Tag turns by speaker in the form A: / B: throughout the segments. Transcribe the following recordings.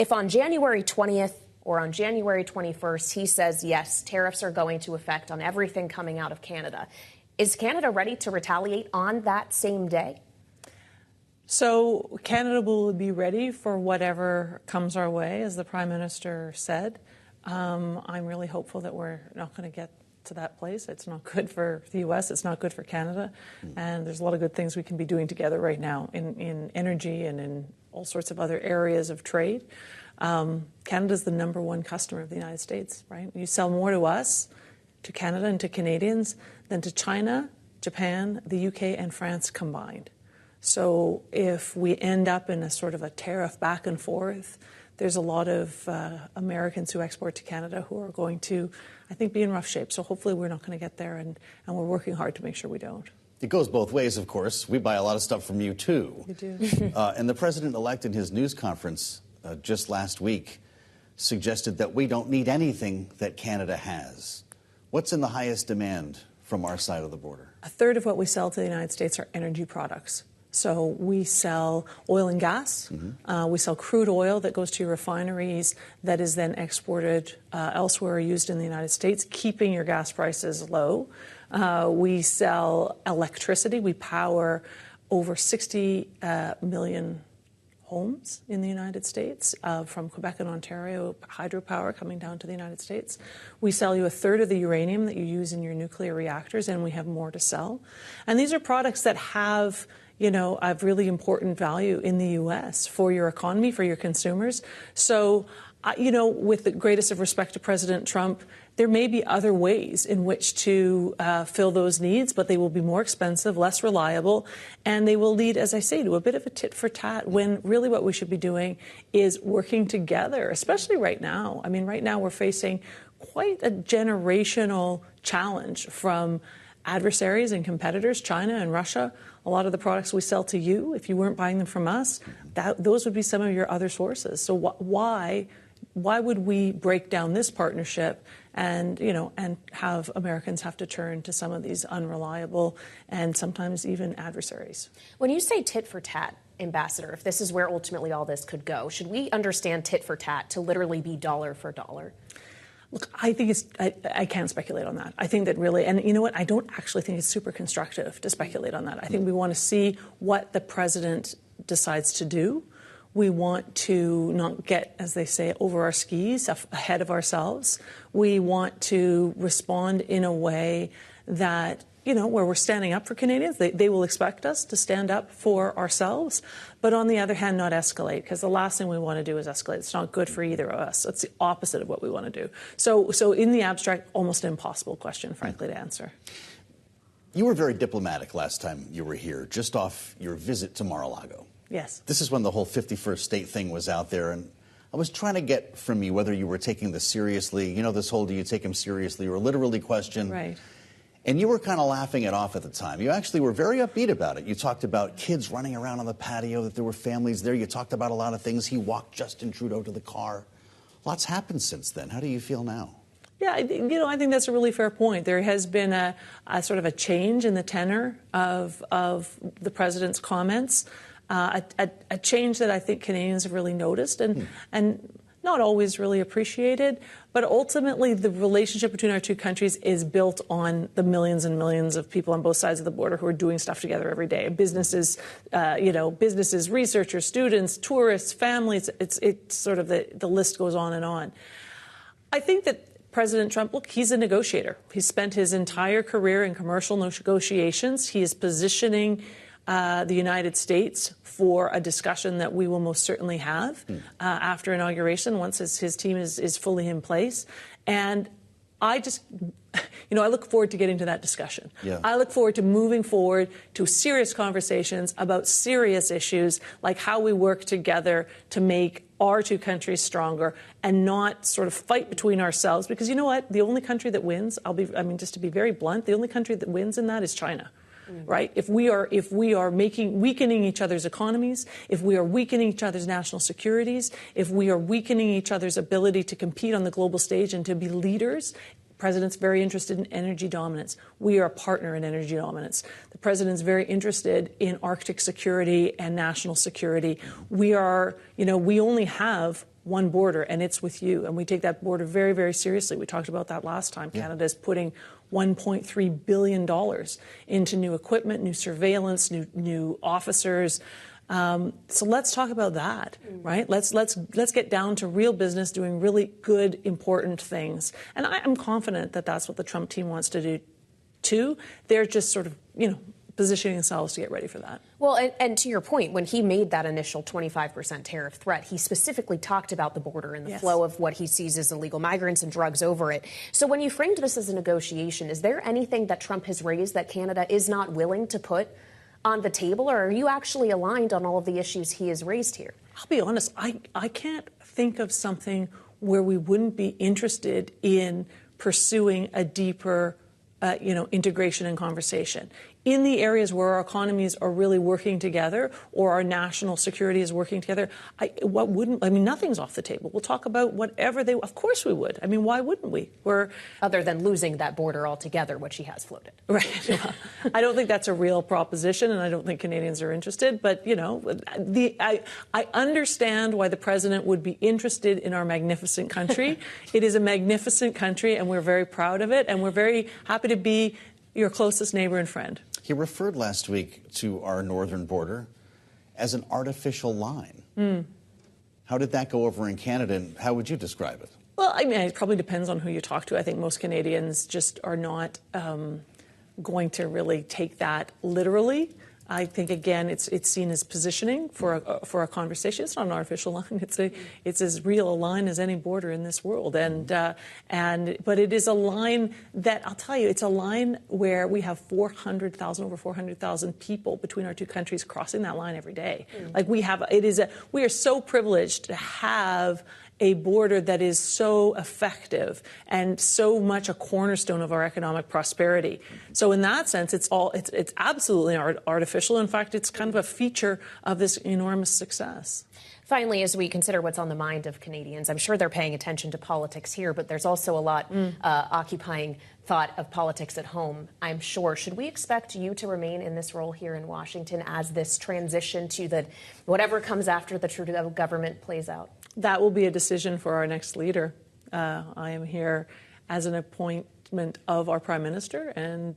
A: If on January 20th or on January 21st, he says, yes, tariffs are going to affect on everything coming out of Canada, is Canada ready to retaliate on that same day?
B: So Canada will be ready for whatever comes our way, as the Prime Minister said. I'm really hopeful that we're not going to get to that place. It's not good for the U.S. It's not good for Canada. And there's a lot of good things we can be doing together right now in energy and in all sorts of other areas of trade. Canada's the #1 customer of the United States, right? You sell more to us, to Canada and to Canadians, than to China, Japan, the UK, and France combined. So if we end up in a sort of a tariff back and forth, there's a lot of Americans who export to Canada who are going to, I think, be in rough shape. So hopefully we're not going to get there, and we're working hard to make sure we don't.
C: It goes both ways, of course. We buy a lot of stuff from you, too.
B: You do.
C: And the president-elect in his news conference just last week suggested that we don't need anything that Canada has. What's in the highest demand from our side of the border?
B: A third of what we sell to the United States are energy products. So we sell oil and gas. We sell crude oil that goes to your refineries that is then exported elsewhere or used in the United States, keeping your gas prices low. We sell electricity. We power over 60 million homes in the United States, from Quebec and Ontario, hydropower coming down to the United States. We sell you a third of the uranium that you use in your nuclear reactors, and we have more to sell. And these are products that have, you know, a really important value in the U.S. for your economy, for your consumers. So, you know, with the greatest of respect to President Trump, there may be other ways in which to fill those needs, but they will be more expensive, less reliable, and they will lead, as I say, to a bit of a tit for tat, when really what we should be doing is working together, especially right now. I mean, right now we're facing quite a generational challenge from adversaries and competitors, China and Russia. A lot of the products we sell to you, if you weren't buying them from us, those would be some of your other sources. So why would we break down this partnership and, you know, and have Americans have to turn to some of these unreliable and sometimes even adversaries?
A: When you say tit for tat, Ambassador, if this is where ultimately all this could go, should we understand tit for tat to literally be dollar for dollar?
B: Look, I think I can't speculate on that. I think that really, and you know what, I don't actually think it's super constructive to speculate on that. I think we want to see what the president decides to do. We want to not get, as they say, over our skis, ahead of ourselves. We want to respond in a way that, you know, where we're standing up for Canadians. They will expect us to stand up for ourselves. But on the other hand, not escalate, because the last thing we want to do is escalate. It's not good for either of us. It's the opposite of what we want to do. So in the abstract, almost an impossible question, frankly, to answer.
C: You were very diplomatic last time you were here, just off your visit to Mar-a-Lago.
B: Yes.
C: This is when the whole 51st state thing was out there, and I was trying to get from you whether you were taking this seriously. You know, this whole do you take him seriously or literally question.
B: Right.
C: And you were kind of laughing it off at the time. You actually were very upbeat about it. You talked about kids running around on the patio, that there were families there. You talked about a lot of things. He walked Justin Trudeau to the car. Lots happened since then. How do you feel now? Yeah,
B: you know, I think that's a really fair point. There has been a sort of a change in the tenor of the president's comments. A change that I think Canadians have really noticed and not always really appreciated. But ultimately, the relationship between our two countries is built on the millions and millions of people on both sides of the border who are doing stuff together every day. Businesses, businesses, researchers, students, tourists, families. It's sort of the list goes on and on. I think that President Trump, look, he's a negotiator. He's spent his entire career in commercial negotiations. He is positioning the United States for a discussion that we will most certainly have after inauguration, once his team is fully in place. And I just, I look forward to getting to that discussion.
C: Yeah.
B: I look forward to moving forward to serious conversations about serious issues like how we work together to make our two countries stronger and not sort of fight between ourselves. Because you know what? The only country that wins, just to be very blunt, the only country that wins in that is China. Right? If we are weakening each other's economies, if we are weakening each other's national securities, if we are weakening each other's ability to compete on the global stage and to be leaders, the president's very interested in energy dominance. We are a partner in energy dominance. The president's very interested in Arctic security and national security. We are, we only have one border, and it's with you. And we take that border very, very seriously. We talked about that last time. Yeah. Canada is putting $1.3 billion into new equipment, new surveillance, new officers. So let's talk about that, right? Let's get down to real business, doing really good, important things. And I'm confident that that's what the Trump team wants to do, too. They're just sort of, positioning themselves to get ready for that.
A: Well, and to your point, when he made that initial 25% tariff threat, he specifically talked about the border and the flow of what he sees as illegal migrants and drugs over it. So when you framed this as a negotiation, is there anything that Trump has raised that Canada is not willing to put on the table, or are you actually aligned on all of the issues he has raised here?
B: I'll be honest, I can't think of something where we wouldn't be interested in pursuing a deeper integration and conversation. In the areas where our economies are really working together or our national security is working together, nothing's off the table. We'll talk about whatever of course we would. Why wouldn't we?
A: Other than losing that border altogether, which he has floated.
B: Right. Well, I don't think that's a real proposition, and I don't think Canadians are interested. But, I understand why the president would be interested in our magnificent country. It is a magnificent country, and we're very proud of it, and we're very happy to be your closest neighbor and friend.
C: He referred last week to our northern border as an artificial line. How did that go over in Canada, and how would you describe it?
B: Well, it probably depends on who you talk to. I think most Canadians just are not going to really take that literally. I think, again, it's seen as positioning for a conversation. It's not an artificial line. It's as real a line as any border in this world. But it is a line that, I'll tell you, it's a line where we have over 400,000 people between our two countries crossing that line every day. We are so privileged to have a border that is so effective and so much a cornerstone of our economic prosperity. So in that sense, it's absolutely artificial. In fact, it's kind of a feature of this enormous success.
A: Finally, as we consider what's on the mind of Canadians, I'm sure they're paying attention to politics here, but there's also a lot occupying thought of politics at home, I'm sure. Should we expect you to remain in this role here in Washington as this transition to whatever comes after the Trudeau government plays out?
B: That will be a decision for our next leader. I am here as an appointment of our Prime Minister, and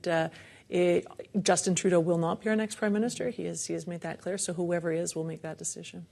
B: Justin Trudeau will not be our next Prime Minister. He has made that clear, so whoever is will make that decision.